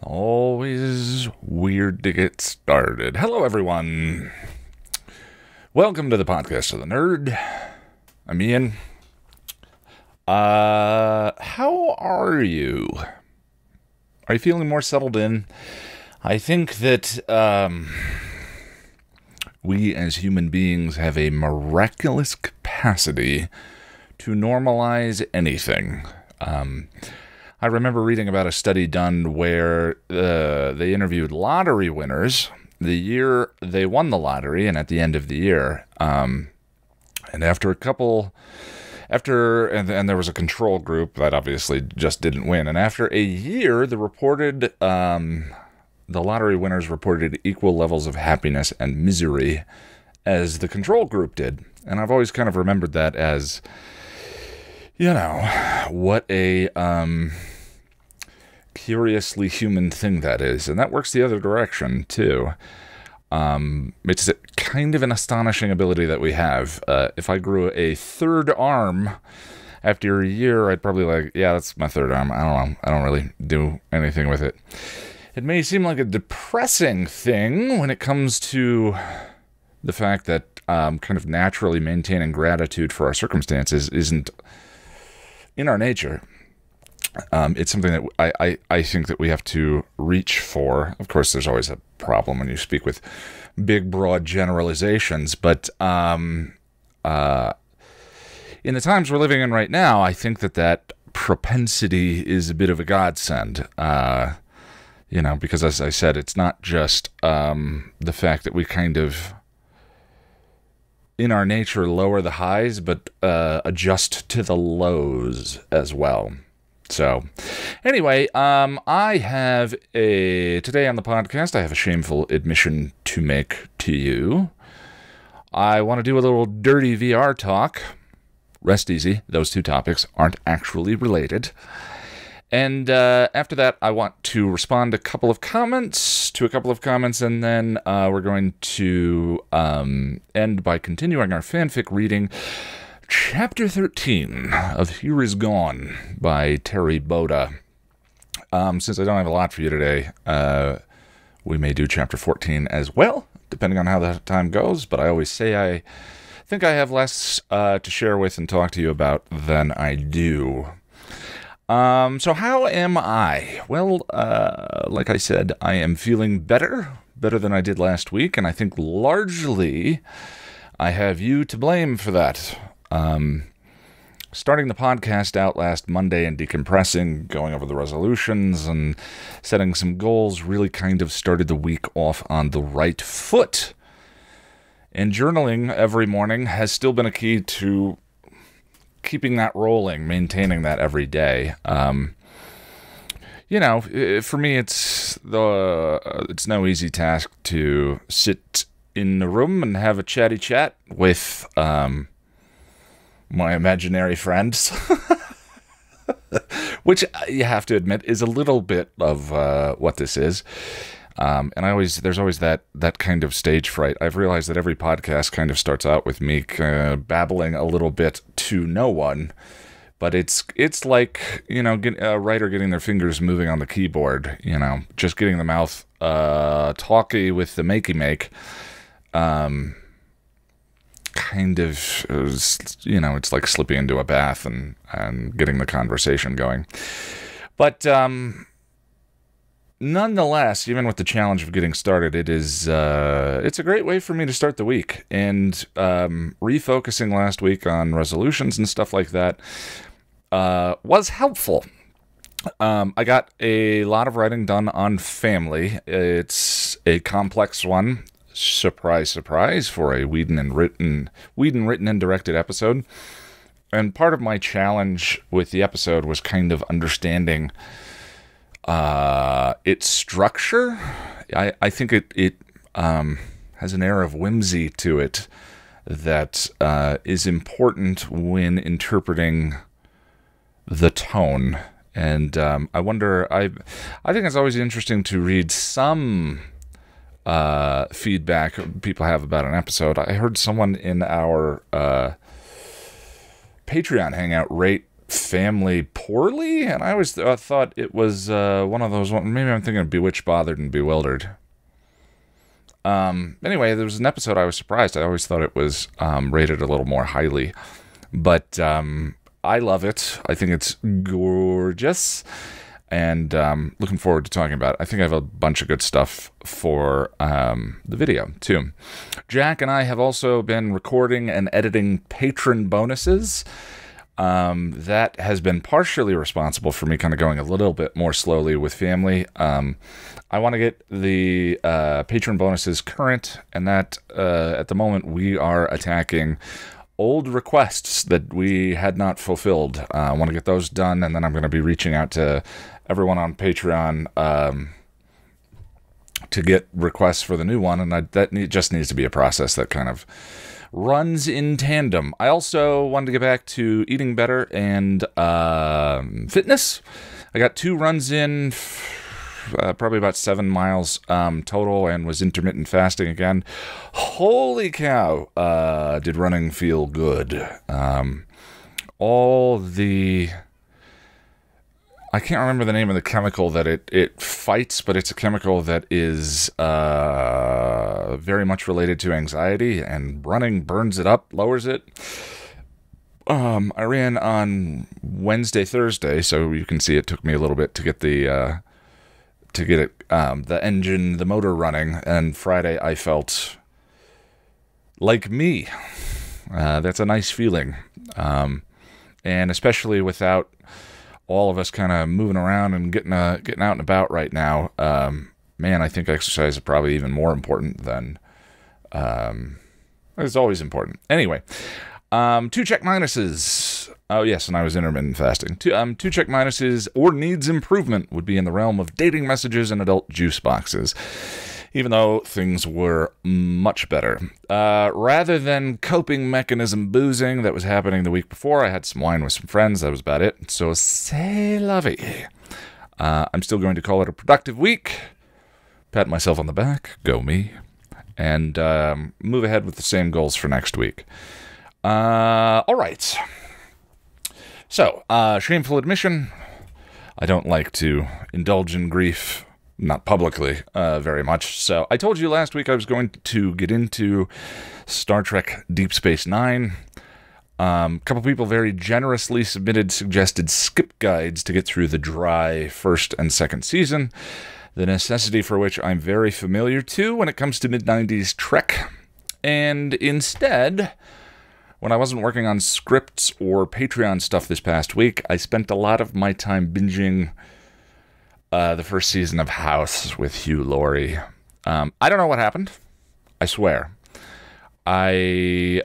Always weird to get started. Hello, everyone. Welcome to the podcast of the nerd. I'm Ian. How are you? Are you feeling more settled in? I think that we as human beings have a miraculous capacity to normalize anything. I remember reading about a study done where they interviewed lottery winners the year they won the lottery and at the end of the year. And after a couple, and there was a control group that obviously just didn't win. And after a year, the lottery winners reported equal levels of happiness and misery as the control group did. And I've always kind of remembered that as, what a curiously human thing that is. And that works the other direction, too. It's kind of an astonishing ability that we have. If I grew a third arm after a year, I'd probably that's my third arm. I don't know. I don't really do anything with it. It may seem like a depressing thing when it comes to the fact that kind of naturally maintaining gratitude for our circumstances isn't in our nature. It's something that I think that we have to reach for. Of course, there's always a problem when you speak with big, broad generalizations, but in the times we're living in right now, I think that propensity is a bit of a godsend. Because as I said, it's not just the fact that we kind of, in our nature, lower the highs, but adjust to the lows as well. So, anyway, today on the podcast, I have a shameful admission to make to you. I want to do a little dirty VR talk. Rest easy, those two topics aren't actually related. And after that, I want to respond to a couple of comments, and then we're going to end by continuing our fanfic reading. Chapter 13 of Here Is Gone by Terri Botta. Since I don't have a lot for you today, we may do Chapter 14 as well, depending on how the time goes, but I always say I think I have less to share with and talk to you about than I do. So how am I? Well, like I said, I am feeling better than I did last week, and I think largely I have you to blame for that. Starting the podcast out last Monday and decompressing, going over the resolutions and setting some goals really kind of started the week off on the right foot. And journaling every morning has still been a key to keeping that rolling, maintaining that every day. For me, it's no easy task to sit in the room and have a chatty chat with my imaginary friends, which you have to admit is a little bit of what this is. And there's always that kind of stage fright. I've realized that every podcast kind of starts out with me babbling a little bit to no one, but it's like, a writer getting their fingers moving on the keyboard, just getting the mouth talky with the makey make. Kind of, it's like slipping into a bath and getting the conversation going. But nonetheless, even with the challenge of getting started, it's a great way for me to start the week. And refocusing last week on resolutions and stuff like that was helpful. I got a lot of writing done on family. It's a complex one. Surprise, surprise, for a Whedon written and directed episode. And part of my challenge with the episode was kind of understanding its structure. I think it has an air of whimsy to it that is important when interpreting the tone. And I wonder, I think it's always interesting to read some feedback people have about an episode. I heard someone in our Patreon hangout rate family poorly, and I always thought it was one of those. Maybe I'm thinking of Bewitched, Bothered, and Bewildered. Anyway, there was an episode I was surprised. I always thought it was rated a little more highly, but I love it. I think it's gorgeous, and looking forward to talking about it. I think I have a bunch of good stuff for the video, too. Jack and I have also been recording and editing patron bonuses. That has been partially responsible for me kind of going a little bit more slowly with family. I want to get the patron bonuses current, and that at the moment we are attacking old requests that we had not fulfilled. I want to get those done, and then I'm going to be reaching out to everyone on Patreon to get requests for the new one, and just needs to be a process that kind of runs in tandem. I also wanted to get back to eating better and fitness. I got 2 runs in, probably about 7 miles total, and was intermittent fasting again. Holy cow, did running feel good. I can't remember the name of the chemical that it fights, but it's a chemical that is very much related to anxiety, and running burns it up, lowers it. I ran on Wednesday, Thursday, so you can see it took me a little bit to get the engine, the motor running, and Friday I felt like me. That's a nice feeling, and especially without all of us kind of moving around and getting out and about right now, man, I think exercise is probably even more important than, it's always important. Anyway, 2 check minuses. Oh, yes, and I was intermittent fasting. 2 check minuses or needs improvement would be in the realm of dating messages and adult juice boxes, even though things were much better. Rather than coping mechanism boozing that was happening the week before, I had some wine with some friends. That was about it. So, c'est la vie. I'm still going to call it a productive week. Pat myself on the back. Go me. And move ahead with the same goals for next week. All right. So, shameful admission. I don't like to indulge in grief. Not publicly, very much. So I told you last week I was going to get into Star Trek Deep Space Nine. A couple people very generously suggested skip guides to get through the dry first and second season, the necessity for which I'm very familiar to when it comes to mid-90s Trek. And instead, when I wasn't working on scripts or Patreon stuff this past week, I spent a lot of my time binging the first season of House with Hugh Laurie. I don't know what happened. I swear. Doing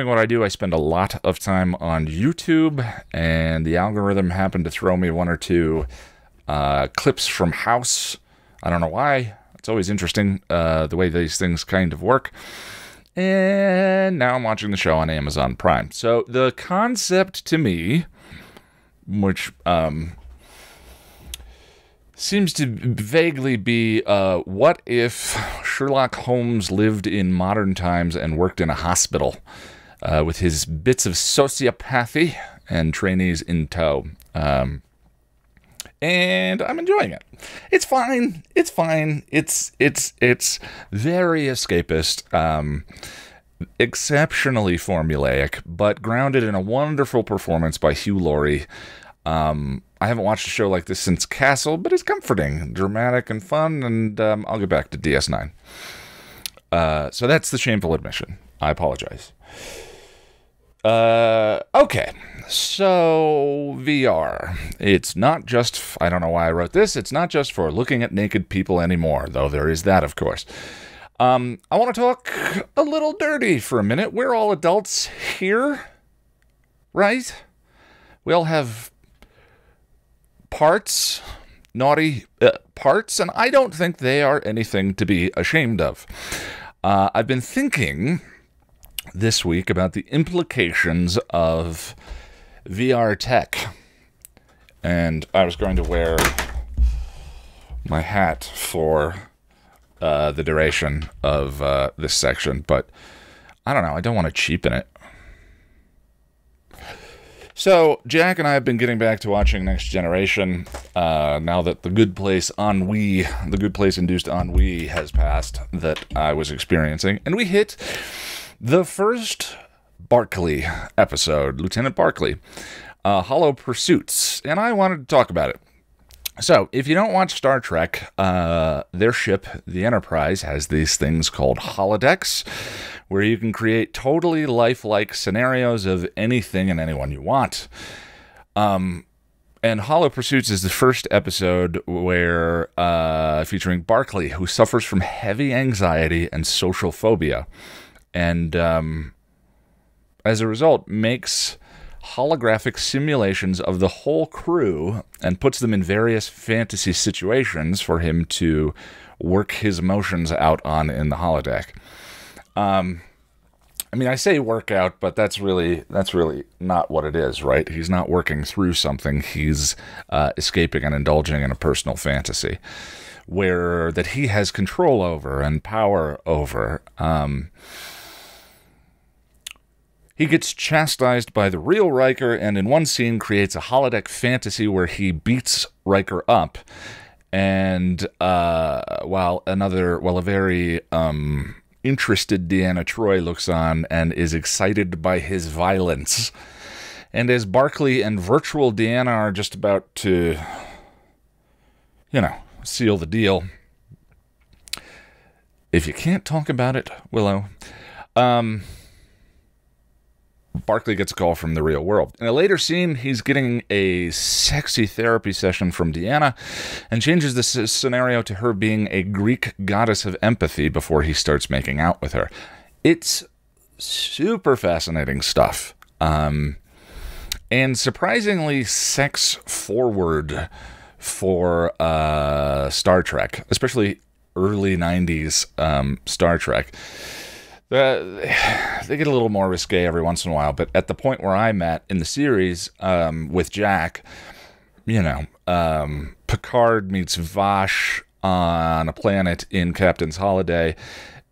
what I do, I spend a lot of time on YouTube, and the algorithm happened to throw me 1 or 2 clips from House. I don't know why. It's always interesting the way these things kind of work. And now I'm watching the show on Amazon Prime. So the concept to me, which seems to vaguely be, what if Sherlock Holmes lived in modern times and worked in a hospital with his bits of sociopathy and trainees in tow. And I'm enjoying it. It's fine. It's fine. It's very escapist, exceptionally formulaic, but grounded in a wonderful performance by Hugh Laurie. I haven't watched a show like this since Castle, but it's comforting, dramatic, and fun, and I'll get back to DS9. So that's the shameful admission. I apologize. Okay, so VR. It's not just, I don't know why I wrote this, it's not just for looking at naked people anymore, though there is that, of course. I want to talk a little dirty for a minute. We're all adults here, right? We all have parts, naughty parts, and I don't think they are anything to be ashamed of. I've been thinking this week about the implications of VR tech, and I was going to wear my hat for the duration of this section, but I don't know, I don't want to cheapen it. So, Jack and I have been getting back to watching Next Generation, now that the good place induced ennui has passed that I was experiencing. And we hit the first Barclay episode, Lieutenant Barclay, Hollow Pursuits, and I wanted to talk about it. So, if you don't watch Star Trek, their ship, the Enterprise, has these things called holodecks, where you can create totally lifelike scenarios of anything and anyone you want. And Hollow Pursuits is the first episode where, featuring Barclay, who suffers from heavy anxiety and social phobia, and as a result, makes holographic simulations of the whole crew and puts them in various fantasy situations for him to work his emotions out on in the holodeck. I mean, I say work out, but that's really not what it is, right? He's not working through something. He's escaping and indulging in a personal fantasy that he has control over and power over. He gets chastised by the real Riker, and in one scene creates a holodeck fantasy where he beats Riker up, and while a very interested Deanna Troi looks on and is excited by his violence. And as Barclay and virtual Deanna are just about to, seal the deal, if you can't talk about it, Willow, Barclay gets a call from the real world. In a later scene, he's getting a sexy therapy session from Deanna and changes the scenario to her being a Greek goddess of empathy before he starts making out with her. It's super fascinating stuff. And surprisingly sex-forward for Star Trek, especially early 90s Star Trek. They get a little more risque every once in a while, but at the point where I'm at in the series with Jack, Picard meets Vash on a planet in Captain's Holiday,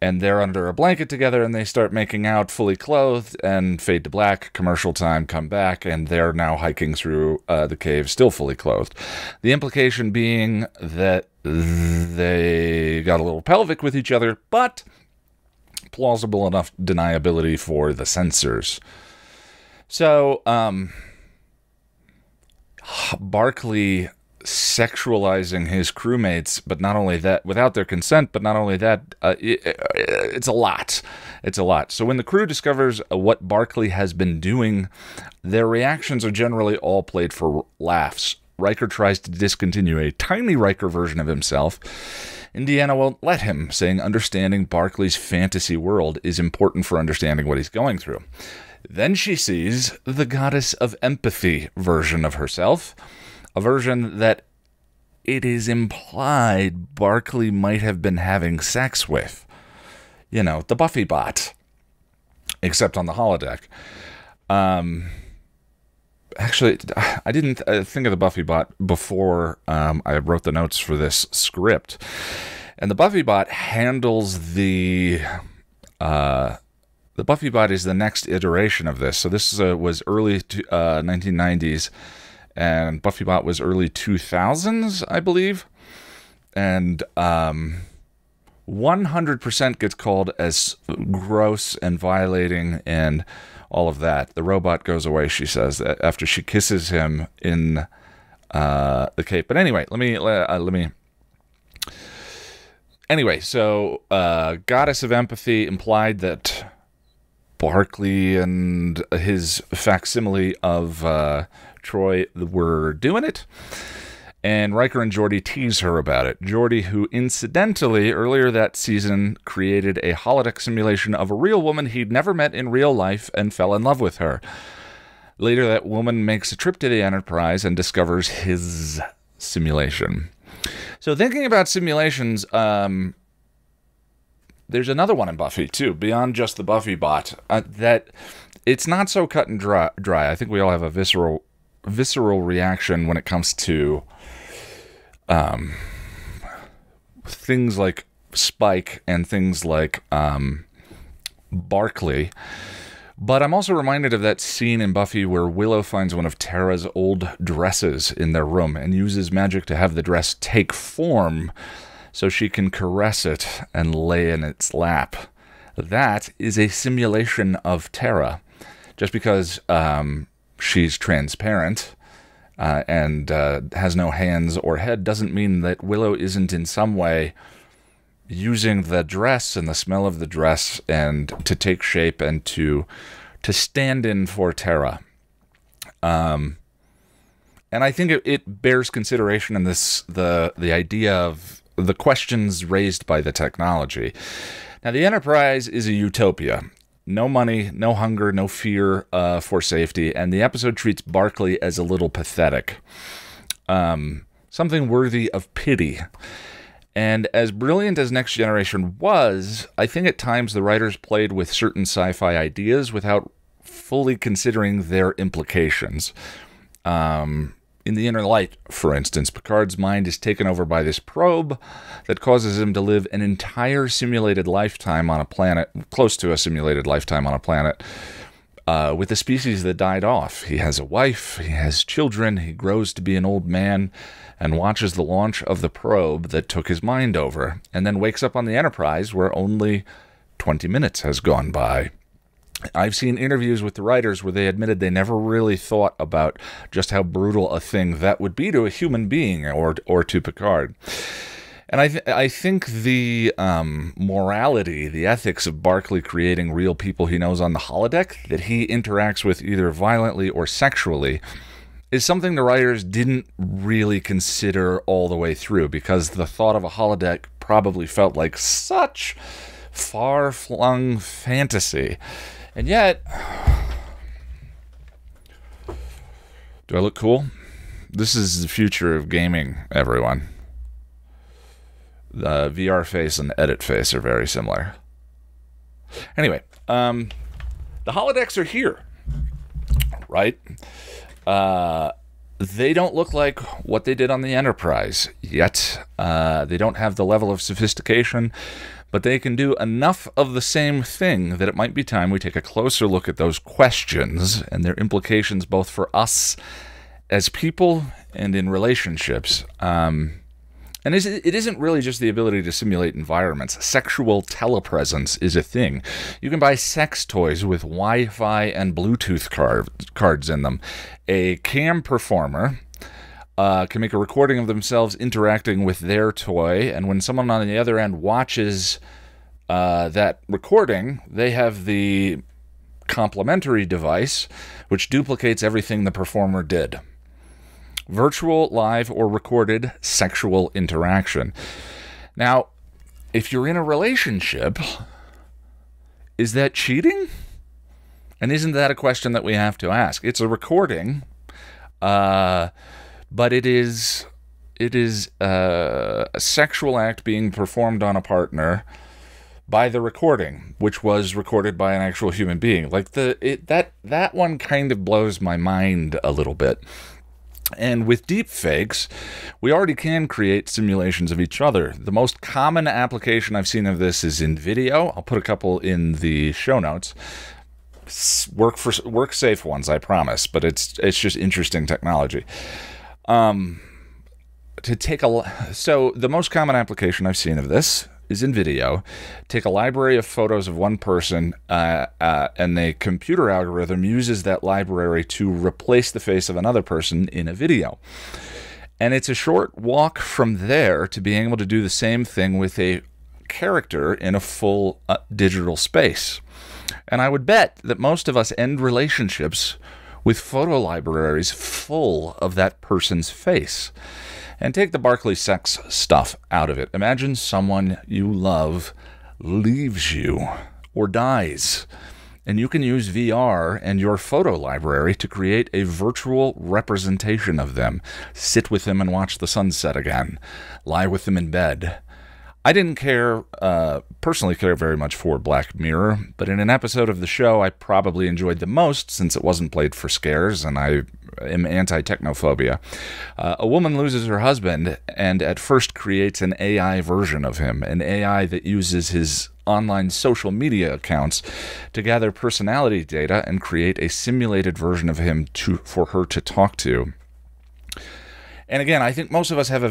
and they're under a blanket together, and they start making out fully clothed, and fade to black, commercial time, come back, and they're now hiking through the cave still fully clothed. The implication being that they got a little pelvic with each other, but plausible enough deniability for the censors. So, Barclay sexualizing his crewmates, but not only that, without their consent, but not only that, it's a lot. It's a lot. So when the crew discovers what Barclay has been doing, their reactions are generally all played for laughs. Riker tries to discontinue a tiny Riker version of himself. Deanna won't let him, saying understanding Barclay's fantasy world is important for understanding what he's going through. Then she sees the goddess of empathy version of herself, a version that it is implied Barclay might have been having sex with. The Buffy bot, except on the holodeck. Actually, I didn't think of the Buffy bot before I wrote the notes for this script. And the Buffy bot handles the Buffy bot is the next iteration of this. So this was early 1990s, and Buffy bot was early 2000s, I believe. And 100% gets called as gross and violating and all of that. The robot goes away, she says, after she kisses him in the cape. But anyway, let me. Anyway, so goddess of empathy implied that Barclay and his facsimile of Troi were doing it. And Riker and Geordi tease her about it. Geordi, who incidentally, earlier that season, created a holodeck simulation of a real woman he'd never met in real life and fell in love with her. Later, that woman makes a trip to the Enterprise and discovers his simulation. So thinking about simulations, there's another one in Buffy, too, beyond just the Buffy bot, that it's not so cut and dry. I think we all have a visceral reaction when it comes to things like Spike and things like Barclay, But I'm also reminded of that scene in Buffy where Willow finds one of Tara's old dresses in their room and uses magic to have the dress take form so she can caress it and lay in its lap. That is a simulation of Tara. Just because she's transparent and has no hands or head doesn't mean that Willow isn't in some way using the dress and the smell of the dress and to take shape and to stand in for Tara. And I think it bears consideration in this the idea of the questions raised by the technology. Now, the Enterprise is a utopia. No money, no hunger, no fear for safety, and the episode treats Barclay as a little pathetic. Something worthy of pity. And as brilliant as Next Generation was, I think at times the writers played with certain sci-fi ideas without fully considering their implications. In The Inner Light, for instance, Picard's mind is taken over by this probe that causes him to live an entire simulated lifetime on a planet, close to a simulated lifetime on a planet, with a species that died off. He has a wife, he has children, he grows to be an old man, and watches the launch of the probe that took his mind over, and then wakes up on the Enterprise where only 20 minutes has gone by. I've seen interviews with the writers where they admitted they never really thought about just how brutal a thing that would be to a human being or to Picard. And I think the morality, the ethics of Barclay creating real people he knows on the holodeck that he interacts with either violently or sexually is something the writers didn't really consider all the way through, because the thought of a holodeck probably felt like such far-flung fantasy. And yet, do I look cool? This is the future of gaming, everyone. The VR face and the edit face are very similar. Anyway, the holodecks are here, right? They don't look like what they did on the Enterprise yet. They don't have the level of sophistication, but they can do enough of the same thing that it might be time we take a closer look at those questions and their implications both for us as people and in relationships. And it isn't really just the ability to simulate environments. Sexual telepresence is a thing. You can buy sex toys with Wi-Fi and Bluetooth cards in them. A cam performer can make a recording of themselves interacting with their toy, and when someone on the other end watches that recording, they have the complementary device, which duplicates everything the performer did. Virtual, live, or recorded sexual interaction. Now, if you're in a relationship, is that cheating? And isn't that a question that we have to ask? It's a recording, but it is a sexual act being performed on a partner by the recording, which was recorded by an actual human being. Like that one kind of blows my mind a little bit. And with deepfakes, we already can create simulations of each other. The most common application I've seen of this is in video. I'll put a couple in the show notes. Work safe ones, I promise, but it's just interesting technology. So the most common application I've seen of this is in video. Take a library of photos of one person, and the computer algorithm uses that library to replace the face of another person in a video. And it's a short walk from there to being able to do the same thing with a character in a full digital space. And I would bet that most of us end relationships with photo libraries full of that person's face. And take the Barclay sex stuff out of it. Imagine someone you love leaves you or dies, and you can use VR and your photo library to create a virtual representation of them. Sit with them and watch the sunset again. Lie with them in bed. I didn't personally care very much for Black Mirror, but in an episode of the show I probably enjoyed the most, since it wasn't played for scares, and I am anti-technophobia. A woman loses her husband and at first creates an AI version of him, an AI that uses his online social media accounts to gather personality data and create a simulated version of him for her to talk to. And again, I think most of us have a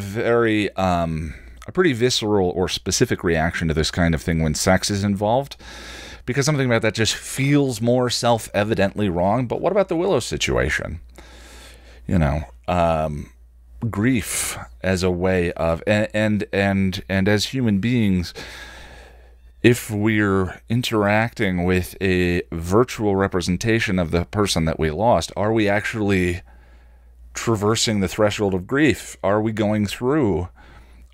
pretty visceral or specific reaction to this kind of thing when sex is involved, because something about that just feels more self-evidently wrong. But what about the Willow situation? Grief as a way of, and as human beings, if we're interacting with a virtual representation of the person that we lost, are we actually traversing the threshold of grief? Are we going through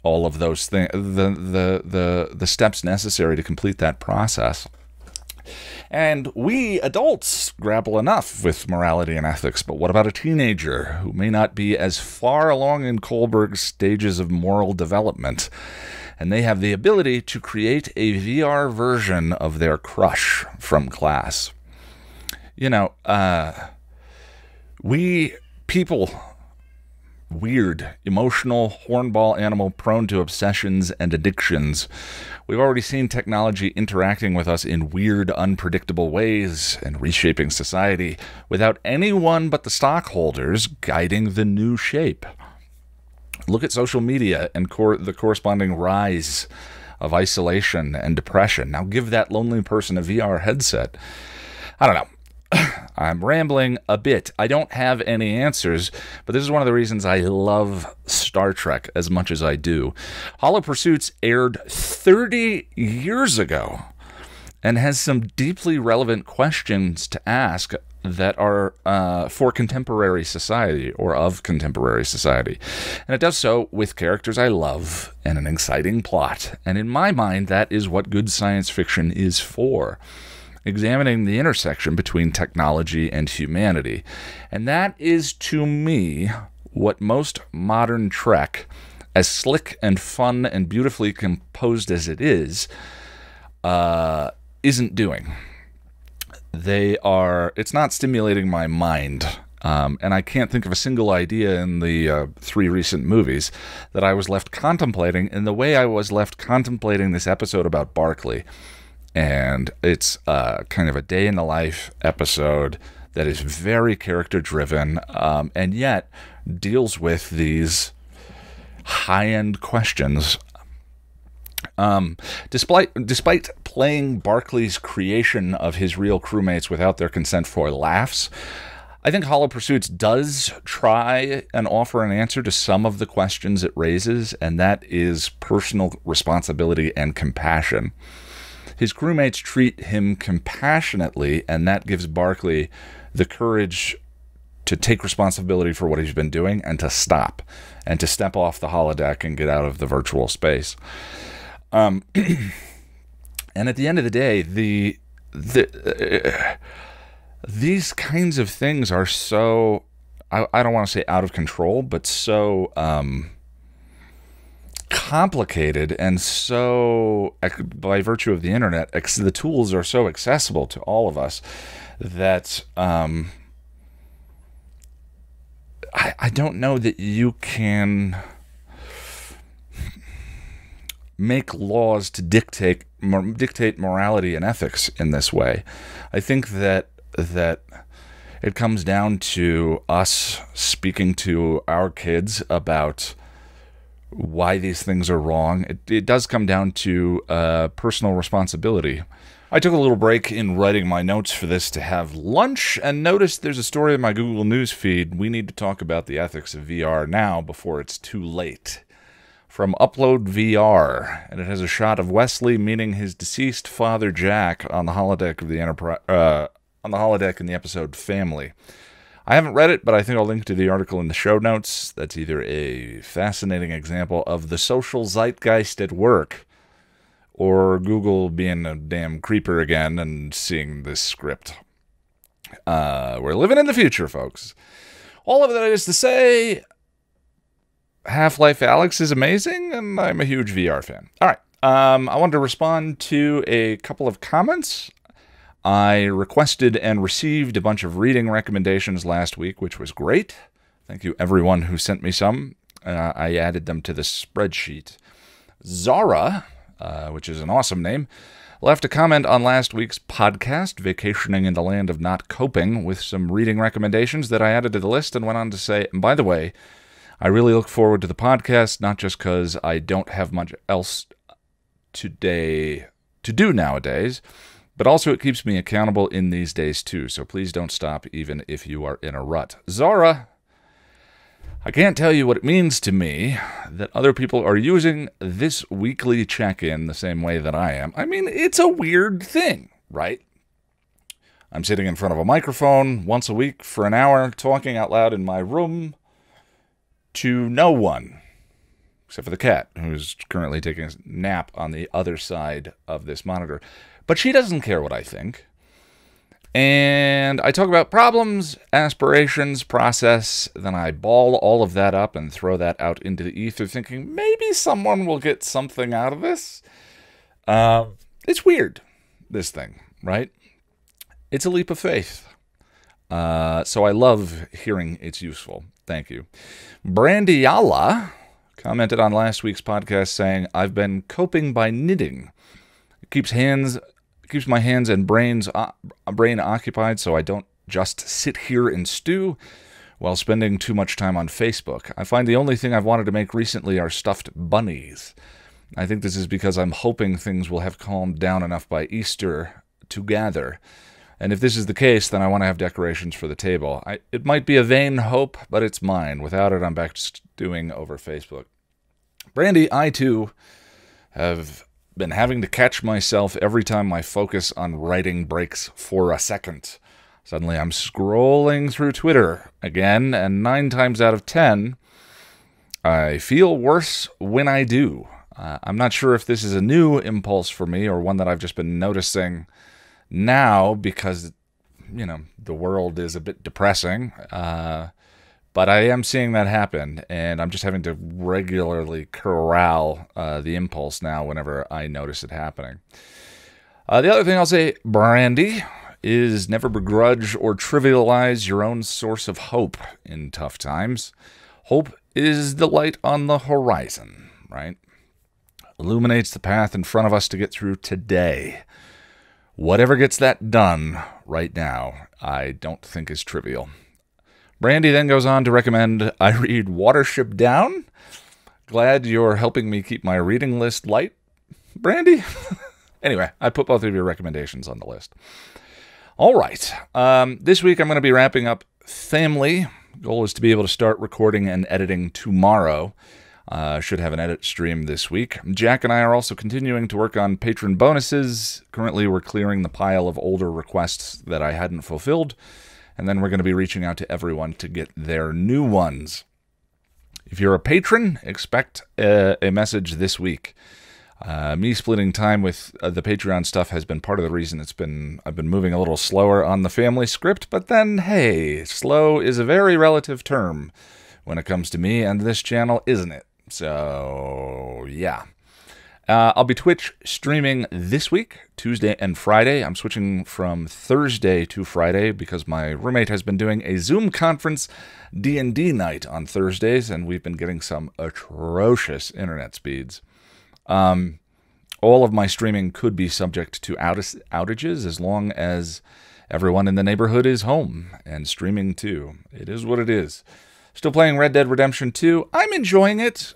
all of those things, the steps necessary to complete that process? And we adults grapple enough with morality and ethics, but what about a teenager who may not be as far along in Kohlberg's stages of moral development, and they have the ability to create a VR version of their crush from class? We people, weird, emotional, hornball animal prone to obsessions and addictions. We've already seen technology interacting with us in weird, unpredictable ways and reshaping society without anyone but the stockholders guiding the new shape. Look at social media and the corresponding rise of isolation and depression. Now give that lonely person a VR headset. I don't know. I'm rambling a bit. I don't have any answers, but this is one of the reasons I love Star Trek as much as I do. Hollow Pursuits aired 30 years ago and has some deeply relevant questions to ask that are for contemporary society or of contemporary society. And it does so with characters I love and an exciting plot. And in my mind, that is what good science fiction is for. Examining the intersection between technology and humanity. And that is, to me, what most modern Trek, as slick and fun and beautifully composed as it is, isn't doing. It's not stimulating my mind. And I can't think of a single idea in the 3 recent movies that I was left contemplating in the way I was left contemplating this episode about Barclay. And it's kind of a day-in-the-life episode that is very character-driven, and yet deals with these high-end questions. Despite playing Barclay's creation of his real crewmates without their consent for laughs, I think Hollow Pursuits does try and offer an answer to some of the questions it raises, and that is personal responsibility and compassion. His crewmates treat him compassionately, and that gives Barclay the courage to take responsibility for what he's been doing and to stop and to step off the holodeck and get out of the virtual space. And at the end of the day, these kinds of things are so, I don't want to say out of control, but so complicated, and so, by virtue of the internet, the tools are so accessible to all of us that I don't know that you can make laws to dictate morality and ethics in this way. I think that it comes down to us speaking to our kids about why these things are wrong. It does come down to personal responsibility. I took a little break in writing my notes for this to have lunch and noticed there's a story in my Google News feed. We need to talk about the ethics of VR now before it's too late. From Upload VR, and it has a shot of Wesley meeting his deceased father Jack on the holodeck of the holodeck in the episode Family. I haven't read it, but I think I'll link to the article in the show notes. That's either a fascinating example of the social zeitgeist at work, or Google being a damn creeper again and seeing this script. We're living in the future, folks. All of that is to say, Half-Life Alyx is amazing, and I'm a huge VR fan. All right, I wanted to respond to a couple of comments. I requested and received a bunch of reading recommendations last week, which was great. Thank you, everyone who sent me some. I added them to the spreadsheet. Zara, which is an awesome name, left a comment on last week's podcast, Vacationing in the Land of Not Coping, with some reading recommendations that I added to the list, and went on to say, and by the way, I really look forward to the podcast, not just because I don't have much else to do nowadays, but also it keeps me accountable in these days too, so please don't stop even if you are in a rut. Zara, I can't tell you what it means to me that other people are using this weekly check-in the same way that I am. I mean, it's a weird thing, right? I'm sitting in front of a microphone once a week for an hour, talking out loud in my room to no one, except for the cat, who's currently taking a nap on the other side of this monitor. But she doesn't care what I think. And I talk about problems, aspirations, process, then I ball all of that up and throw that out into the ether thinking maybe someone will get something out of this. It's weird, this thing, right? It's a leap of faith. So I love hearing it's useful. Thank you. Brandiala commented on last week's podcast saying, I've been coping by knitting. It keeps my hands and brain occupied so I don't just sit here and stew while spending too much time on Facebook. I find the only thing I've wanted to make recently are stuffed bunnies. I think this is because I'm hoping things will have calmed down enough by Easter to gather. And if this is the case, then I want to have decorations for the table. It might be a vain hope, but it's mine. Without it, I'm back to stewing over Facebook. Brandy, I too have been having to catch myself every time my focus on writing breaks for a second. Suddenly I'm scrolling through Twitter again, and 9 times out of 10, I feel worse when I do. I'm not sure if this is a new impulse for me or one that I've just been noticing now because, you know, the world is a bit depressing. But I am seeing that happen, and I'm just having to regularly corral the impulse now whenever I notice it happening. The other thing I'll say, Brandy, is never begrudge or trivialize your own source of hope in tough times. Hope is the light on the horizon, right? Illuminates the path in front of us to get through today. Whatever gets that done right now, I don't think is trivial. Brandy then goes on to recommend I read Watership Down. Glad you're helping me keep my reading list light, Brandy. Anyway, I put both of your recommendations on the list. All right. This week I'm going to be wrapping up Family. Goal is to be able to start recording and editing tomorrow. Should have an edit stream this week. Jack and I are also continuing to work on patron bonuses. Currently, we're clearing the pile of older requests that I hadn't fulfilled. And then we're going to be reaching out to everyone to get their new ones. If you're a patron, expect a message this week. Me splitting time with the Patreon stuff has been part of the reason I've been moving a little slower on the family script, but then, hey, slow is a very relative term when it comes to me and this channel, isn't it? So, yeah. I'll be Twitch streaming this week, Tuesday and Friday. I'm switching from Thursday to Friday because my roommate has been doing a Zoom conference D&D night on Thursdays, and we've been getting some atrocious internet speeds. All of my streaming could be subject to outages as long as everyone in the neighborhood is home and streaming too. It is what it is. Still playing Red Dead Redemption 2. I'm enjoying it.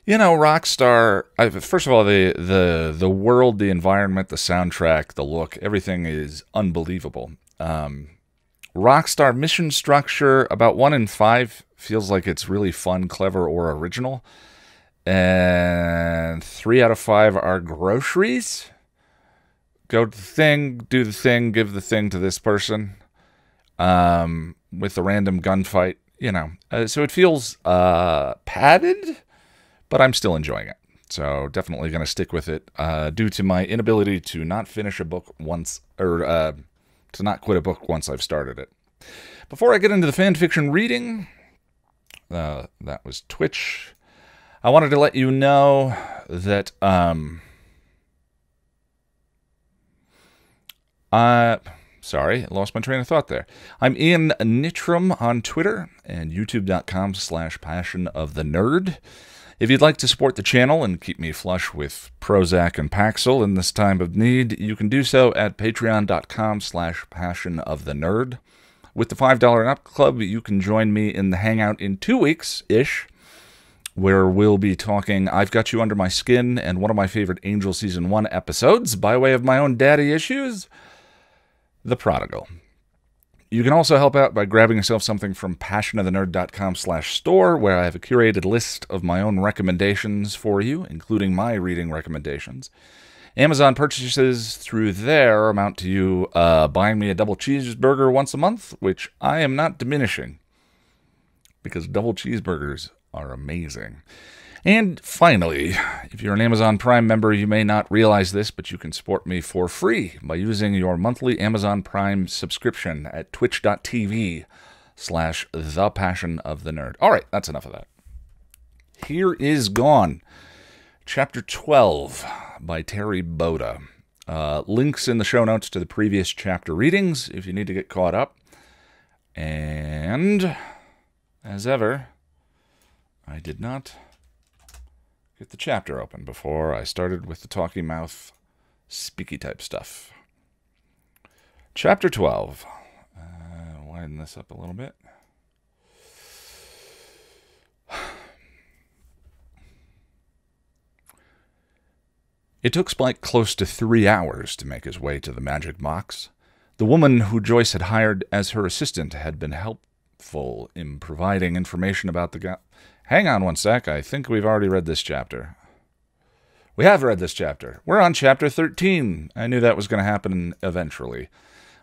You know, Rockstar, first of all, the world, the environment, the soundtrack, the look, everything is unbelievable. Rockstar mission structure, about 1 in 5 feels like it's really fun, clever, or original. And 3 out of 5 are groceries. Go to the thing, do the thing, give the thing to this person. With the random gunfight, you know. So it feels padded, but I'm still enjoying it. So definitely going to stick with it due to my inability to not finish a book once, or to not quit a book once I've started it. Before I get into the fan fiction reading, that was Twitch. I wanted to let you know that sorry, I lost my train of thought there. I'm Ian Nittram on Twitter and youtube.com/passionofthenerd. If you'd like to support the channel and keep me flush with Prozac and Paxil in this time of need, you can do so at patreon.com/passionofthenerd. With the $5 and up club, you can join me in the hangout in 2 weeks-ish, where we'll be talking I've Got You Under My Skin and one of my favorite Angel Season 1 episodes, by way of my own daddy issues, The Prodigal. You can also help out by grabbing yourself something from passionofthenerd.com/store, where I have a curated list of my own recommendations for you, including my reading recommendations. Amazon purchases through there amount to you buying me a double cheeseburger once a month, which I am not diminishing, because double cheeseburgers are amazing. And finally, if you're an Amazon Prime member, you may not realize this, but you can support me for free by using your monthly Amazon Prime subscription at twitch.tv/thepassionofthenerd. All right, that's enough of that. Here is Gone, Chapter 12 by Terri Botta. Links in the show notes to the previous chapter readings if you need to get caught up. And, as ever, I did not get the chapter open before I started with the talky mouth, speaky type stuff. Chapter 12. Widen this up a little bit. It took Spike close to 3 hours to make his way to the magic box. The woman who Joyce had hired as her assistant had been helpful in providing information about the guy. Hang on one sec, I think we've already read this chapter. We have read this chapter. We're on chapter 13. I knew that was going to happen eventually.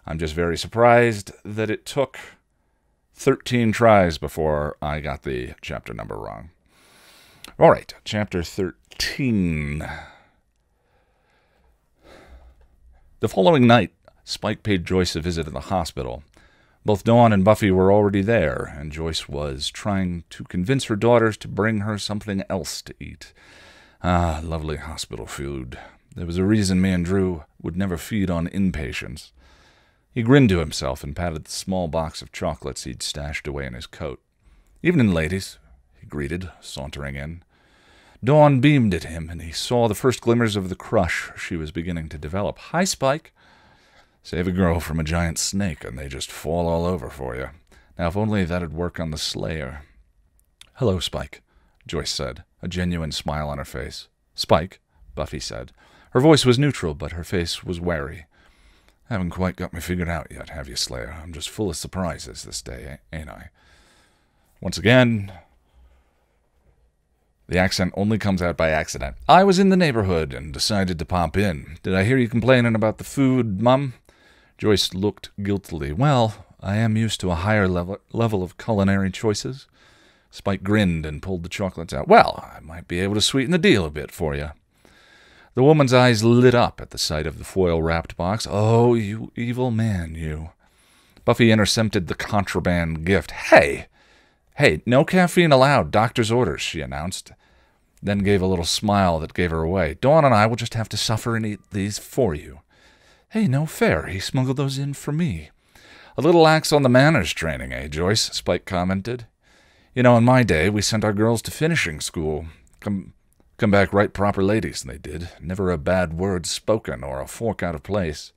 I'm just very surprised that it took 13 tries before I got the chapter number wrong. All right, chapter 13. The following night, Spike paid Joyce a visit at the hospital. Both Dawn and Buffy were already there, and Joyce was trying to convince her daughters to bring her something else to eat. Ah, lovely hospital food. There was a reason me and Drew would never feed on inpatients. He grinned to himself and patted the small box of chocolates he'd stashed away in his coat. "Evening, ladies," he greeted, sauntering in. Dawn beamed at him, and he saw the first glimmers of the crush she was beginning to develop. "Hi, Spike." Save a girl from a giant snake, and they just fall all over for you. Now, if only that'd work on the Slayer. "Hello, Spike," Joyce said, a genuine smile on her face. "Spike," Buffy said. Her voice was neutral, but her face was wary. "Haven't quite got me figured out yet, have you, Slayer? I'm just full of surprises this day, ain't I?" Once again, the accent only comes out by accident. "I was in the neighborhood and decided to pop in. Did I hear you complaining about the food, Mum?" Joyce looked guiltily. "Well, I am used to a higher level of culinary choices." Spike grinned and pulled the chocolates out. "Well, I might be able to sweeten the deal a bit for you." The woman's eyes lit up at the sight of the foil-wrapped box. "Oh, you evil man, you." Buffy intercepted the contraband gift. Hey, no caffeine allowed. Doctor's orders," she announced, then gave a little smile that gave her away. "Dawn and I will just have to suffer and eat these for you." "Hey, no fair. He smuggled those in for me." "A little lax on the manners training, eh, Joyce?" Spike commented. "You know, in my day, we sent our girls to finishing school. Come back right proper ladies, they did. Never a bad word spoken or a fork out of place."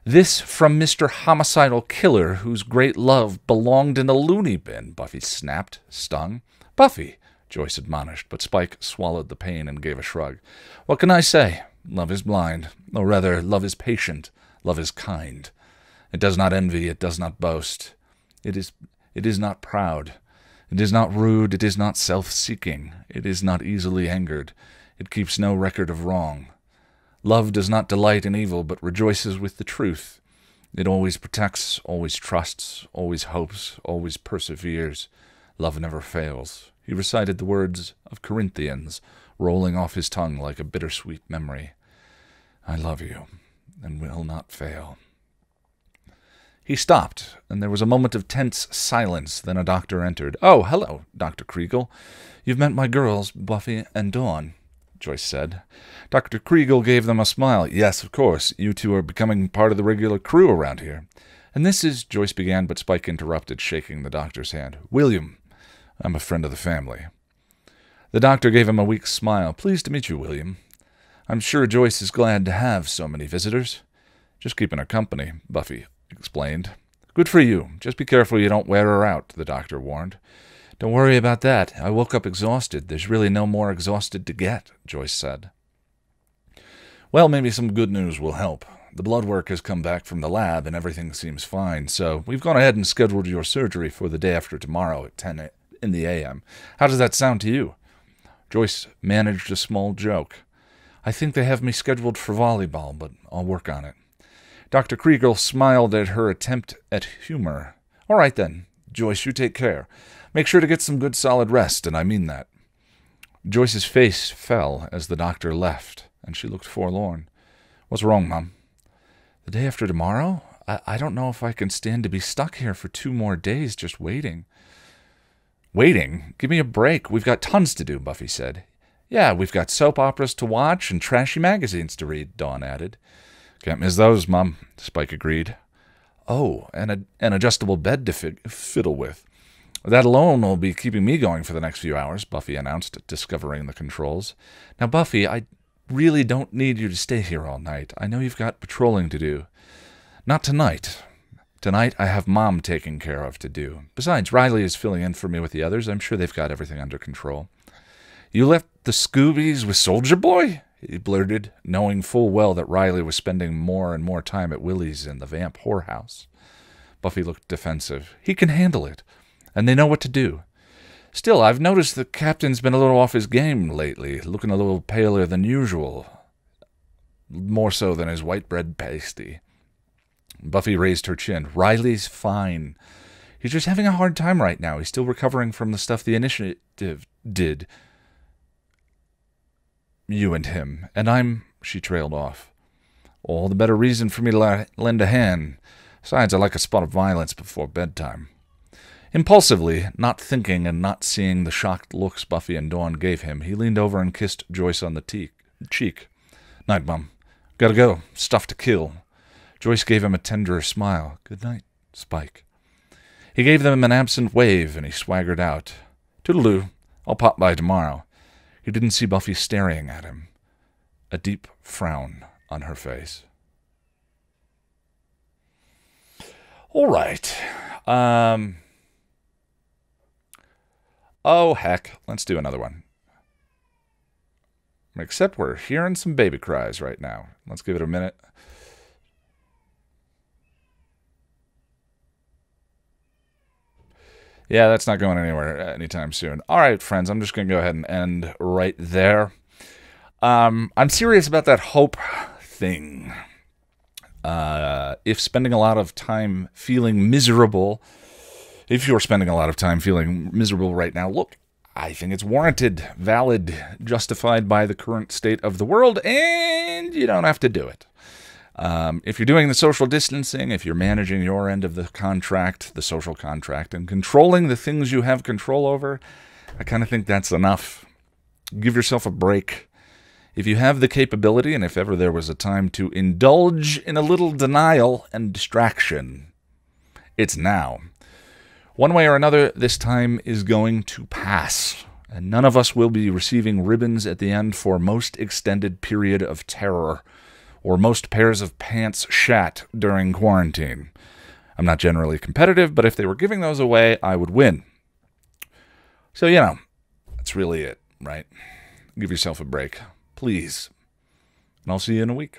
"This from Mr. Homicidal Killer, whose great love belonged in the loony bin," Buffy snapped, stung. "Buffy," Joyce admonished, but Spike swallowed the pain and gave a shrug. "What can I say? Love is blind. Or rather, love is patient. Love is kind. It does not envy. It does not boast. It is not proud. It is not rude. It is not self-seeking. It is not easily angered. It keeps no record of wrong. Love does not delight in evil, but rejoices with the truth. It always protects, always trusts, always hopes, always perseveres. Love never fails." He recited the words of Corinthians, rolling off his tongue like a bittersweet memory. "I love you, and will not fail." He stopped, and there was a moment of tense silence. Then a doctor entered. "Oh, hello, Dr. Kriegel. You've met my girls, Buffy and Dawn," Joyce said. Dr. Kriegel gave them a smile. "Yes, of course. You two are becoming part of the regular crew around here. And this is," Joyce began, but Spike interrupted, shaking the doctor's hand. "William. I'm a friend of the family." The doctor gave him a weak smile. Pleased to meet you, William. I'm sure Joyce is glad to have so many visitors. Just keeping her company, Buffy explained. Good for you. Just be careful you don't wear her out, the doctor warned. Don't worry about that. I woke up exhausted. There's really no more exhausted to get, Joyce said. Well, maybe some good news will help. The blood work has come back from the lab and everything seems fine, so we've gone ahead and scheduled your surgery for the day after tomorrow at 10 in the a.m. How does that sound to you? Joyce managed a small joke. I think they have me scheduled for volleyball, but I'll work on it. Dr. Kriegel smiled at her attempt at humor. All right, then. Joyce, you take care. Make sure to get some good solid rest, and I mean that. Joyce's face fell as the doctor left, and she looked forlorn. What's wrong, Mom? The day after tomorrow? I don't know if I can stand to be stuck here for 2 more days just waiting. Waiting? Give me a break. We've got tons to do, Buffy said. Yeah, we've got soap operas to watch and trashy magazines to read, Dawn added. Can't miss those, Mom, Spike agreed. Oh, and an adjustable bed to fiddle with. That alone will be keeping me going for the next few hours, Buffy announced, discovering the controls. Now, Buffy, I really don't need you to stay here all night. I know you've got patrolling to do. Not tonight. Tonight I have Mom taking care of to do. Besides, Riley is filling in for me with the others. I'm sure they've got everything under control. You left the Scoobies with Soldier Boy? He blurted, knowing full well that Riley was spending more and more time at Willie's in the vamp whorehouse. Buffy looked defensive. He can handle it, and they know what to do. Still, I've noticed the captain's been a little off his game lately, looking a little paler than usual. More so than his white bread pasty. Buffy raised her chin. Riley's fine. He's just having a hard time right now. He's still recovering from the stuff the initiative did. You and him. And she trailed off. All the better reason for me to lend a hand. Besides, I like a spot of violence before bedtime. Impulsively, not thinking and not seeing the shocked looks Buffy and Dawn gave him, he leaned over and kissed Joyce on the cheek. Night, Mum. Gotta go. Stuff to kill. Joyce gave him a tenderer smile. Good night, Spike. He gave them an absent wave, and he swaggered out. Toodaloo. I'll pop by tomorrow. He didn't see Buffy staring at him. A deep frown on her face. All right. Oh, heck. Let's do another one. Except we're hearing some baby cries right now. Let's give it a minute. Yeah, that's not going anywhere anytime soon. All right, friends, I'm just going to go ahead and end right there. I'm serious about that hope thing. If spending a lot of time feeling miserable, if you're spending a lot of time feeling miserable right now, look, I think it's warranted, valid, justified by the current state of the world, and you don't have to do it. If you're doing the social distancing, if you're managing your end of the contract, the social contract, and controlling the things you have control over, I kind of think that's enough. Give yourself a break. If you have the capability, and if ever there was a time to indulge in a little denial and distraction, it's now. One way or another, this time is going to pass, and none of us will be receiving ribbons at the end for most extended period of terror, or most pairs of pants shat during quarantine. I'm not generally competitive, but if they were giving those away, I would win. So, you know, that's really it, right? Give yourself a break, please. And I'll see you in a week.